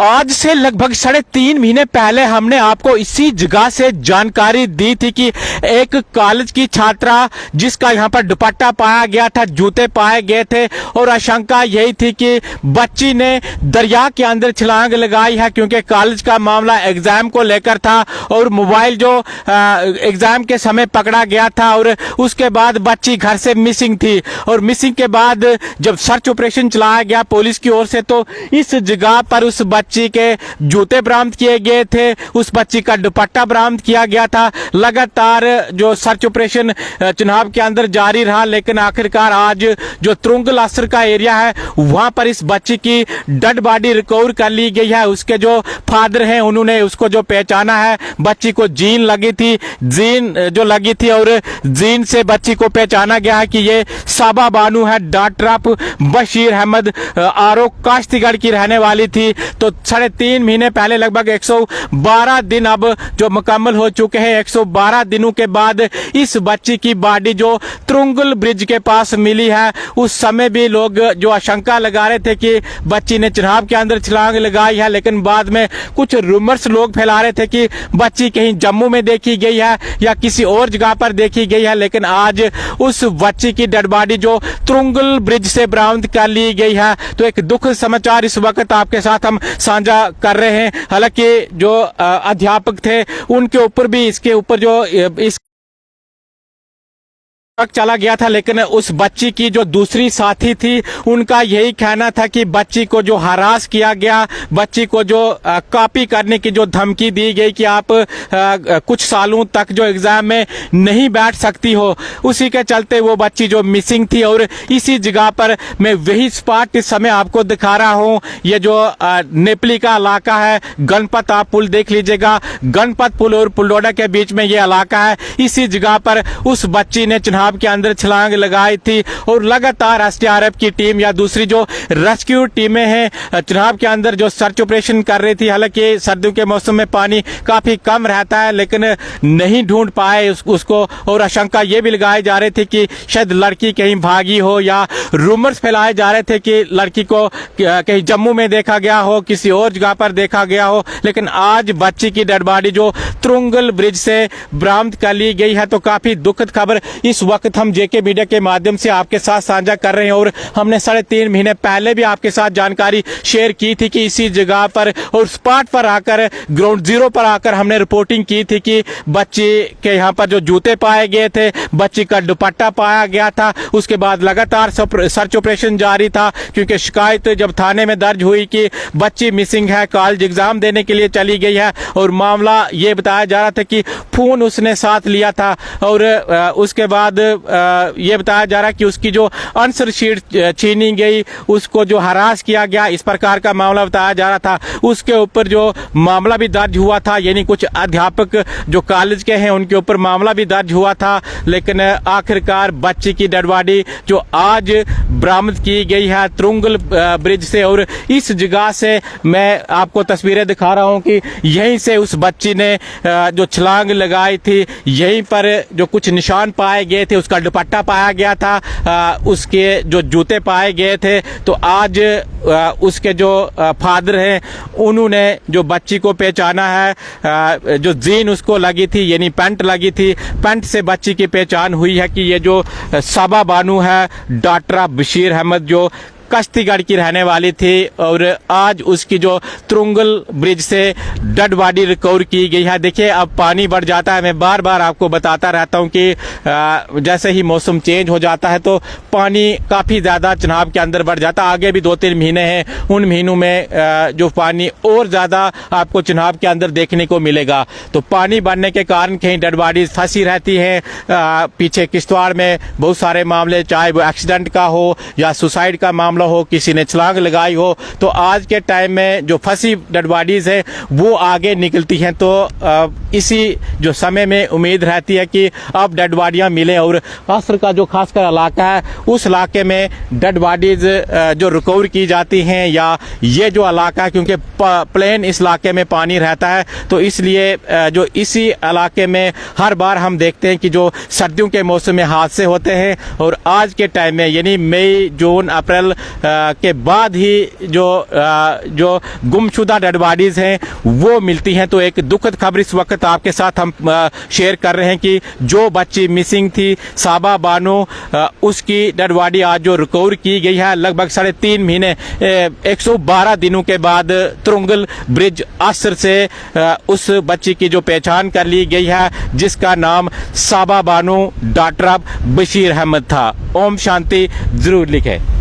आज से लगभग 3.5 महीने पहले हमने आपको इसी जगह से जानकारी दी थी कि एक कॉलेज की छात्रा जिसका यहाँ पर दुपट्टा पाया गया था, जूते पाए गए थे और आशंका यही थी कि बच्ची ने दरिया के अंदर छलांग लगाई है, क्योंकि कॉलेज का मामला एग्जाम को लेकर था और मोबाइल जो एग्जाम के समय पकड़ा गया था और उसके बाद बच्ची घर से मिसिंग थी। और मिसिंग के बाद जब सर्च ऑपरेशन चलाया गया पुलिस की ओर से, तो इस जगह पर उस बच्ची के जूते बरामद किए गए थे, उस बच्ची का दुपट्टा बरामद किया गया था। लगातार जो सर्च ऑपरेशन चुनाव के अंदर जारी रहा, लेकिन आखिरकार आज जो तुरंगल असर का एरिया है वहां पर इस बच्ची की डेड बॉडी रिकवर कर ली गई है। उसके जो फादर हैं उन्होंने उसको जो पहचाना है, बच्ची को जीन लगी थी, जीन जो लगी थी और जीन से बच्ची को पहचाना गया है कि ये साबा बानू है, डॉक्टर ऑफ बशीर अहमद आरो काश्तीगढ़ की रहने वाली थी। तो 3.5 महीने पहले लगभग 112 दिन अब जो मुकम्मल हो चुके हैं। 112 दिनों के बाद इस बच्ची की बॉडी जो तुरंगल ब्रिज के पास मिली है, उस समय भी लोग जो आशंका लगा रहे थे कि बच्ची ने चिनाब के अंदर छलांग लगाई है, लेकिन बाद में कुछ रूमर्स लोग फैला रहे थे कि बच्ची कहीं जम्मू में देखी गई है या किसी और जगह पर देखी गई है। लेकिन आज उस बच्ची की डेड बॉडी जो तुरंगल ब्रिज से बरामद कर ली गई है। तो एक दुखद समाचार इस वक्त आपके साथ हम साझा कर रहे हैं। हालांकि जो अध्यापक थे उनके ऊपर भी इसके ऊपर जो इस चला गया था, लेकिन उस बच्ची की जो दूसरी साथी थी उनका यही कहना था कि बच्ची को जो हरास किया गया, बच्ची को जो कॉपी करने की जो धमकी दी गई कि आप कुछ सालों तक जो एग्जाम में नहीं बैठ सकती हो, उसी के चलते वो बच्ची जो मिसिंग थी। और इसी जगह पर मैं वही स्पॉट इस समय आपको दिखा रहा हूँ। ये जो नेपली का इलाका है, गणपत आप पुल देख लीजिएगा, गणपत पुल और पुलडोडा के बीच में ये इलाका है। इसी जगह पर उस बच्ची ने चिनाब के अंदर छलांग लगाई थी और लगातार एसडीआरएफ की टीम या दूसरी जो रेस्क्यू टीमें हैं चिनाब के अंदर जो सर्च ऑपरेशन कर रही थी। हालांकि सर्दियों के मौसम में पानी काफी कम रहता है, लेकिन नहीं ढूंढ पाए उसको। और आशंका ये भी लगाई जा रही थी कि शायद लड़की कहीं भागी हो, या रूमर्स फैलाए जा रहे थे कि लड़की को कहीं जम्मू में देखा गया हो, किसी और जगह पर देखा गया हो। लेकिन आज बच्ची की डेड बॉडी जो तुरंगल ब्रिज से बरामद कर ली गई है। तो काफी दुखद खबर इस वक्त हम जेके मीडिया के माध्यम से आपके साथ साझा कर रहे हैं। और हमने 3.5 महीने पहले भी आपके साथ जानकारी शेयर की थी कि इसी जगह पर और स्पॉट पर आकर, ग्राउंड जीरो पर आकर हमने रिपोर्टिंग की थी कि बच्ची के यहाँ पर जो जूते पाए गए थे, बच्ची का दुपट्टा पाया गया था। उसके बाद लगातार सर्च ऑपरेशन जारी था, क्योंकि शिकायत जब थाने में दर्ज हुई कि बच्ची मिसिंग है, कॉलेज एग्जाम देने के लिए चली गई है, और मामला ये बताया जा रहा था कि फोन उसने साथ लिया था। और उसके बाद ये बताया जा रहा है कि उसकी जो आंसर शीट छीनी गई, उसको जो हरास किया गया, इस प्रकार का मामला बताया जा रहा था। उसके ऊपर जो मामला भी दर्ज हुआ था, यानी कुछ अध्यापक जो कॉलेज के हैं उनके ऊपर मामला भी दर्ज हुआ था। लेकिन आखिरकार बच्ची की डेड बॉडी जो आज बरामद की गई है तुरंगल ब्रिज से, और इस जगह से मैं आपको तस्वीरें दिखा रहा हूं कि यहीं से उस बच्ची ने जो छलांग लगाई थी, यहीं पर जो कुछ निशान पाए गए थे, उसका दुपट्टा पाया गया था, उसके जो जूते पाए गए थे। तो आज उसके जो फादर हैं उन्होंने जो बच्ची को पहचाना है, जो जीन उसको लगी थी, यानी पैंट लगी थी, पैंट से बच्ची की पहचान हुई है कि ये जो साबा बानू है, डॉक्टर ऑफ बशीर अहमद जो कश्तीगढ़ की रहने वाली थी। और आज उसकी जो तुरंगल ब्रिज से डेड बॉडी रिकवर की गई है। देखिए अब पानी बढ़ जाता है, मैं बार बार आपको बताता रहता हूं कि जैसे ही मौसम चेंज हो जाता है तो पानी काफी ज्यादा चिनाब के अंदर बढ़ जाता है। आगे भी 2-3 महीने हैं, उन महीनों में जो पानी और ज्यादा आपको चिनाब के अंदर देखने को मिलेगा। तो पानी बढ़ने के कारण कहीं डेड बॉडी फंसी रहती है। पीछे किश्तवाड़ में बहुत सारे मामले, चाहे वो एक्सीडेंट का हो या सुसाइड का मामला हो, किसी ने छलांग लगाई हो, तो आज के टाइम में जो फंसी डेड बॉडीज है वो आगे निकलती हैं। तो इसी जो समय में उम्मीद रहती है कि अब डेड बॉडियां मिले। और असर का जो खासकर इलाका है, उस इलाके में डेड बॉडीज जो रिकवर की जाती हैं, या ये जो इलाका है क्योंकि प्लेन इस इलाके में पानी रहता है, तो इसलिए जो इसी इलाके में हर बार हम देखते हैं कि जो सर्दियों के मौसम में हादसे होते हैं। और आज के टाइम में यानी मई, जून, अप्रैल के बाद ही जो गुमशुदा डेड बॉडीज हैं वो मिलती हैं। तो एक दुखद खबर इस वक्त आपके साथ हम शेयर कर रहे हैं कि जो बच्ची मिसिंग थी साबा बानो, उसकी डेड बॉडी आज जो रिकवर की गई है लगभग 3.5 महीने 112 दिनों के बाद तुरंगल ब्रिज असर से उस बच्ची की जो पहचान कर ली गई है जिसका नाम साबा बानो डॉक्टर बशीर अहमद था। ओम शांति जरूर लिखें।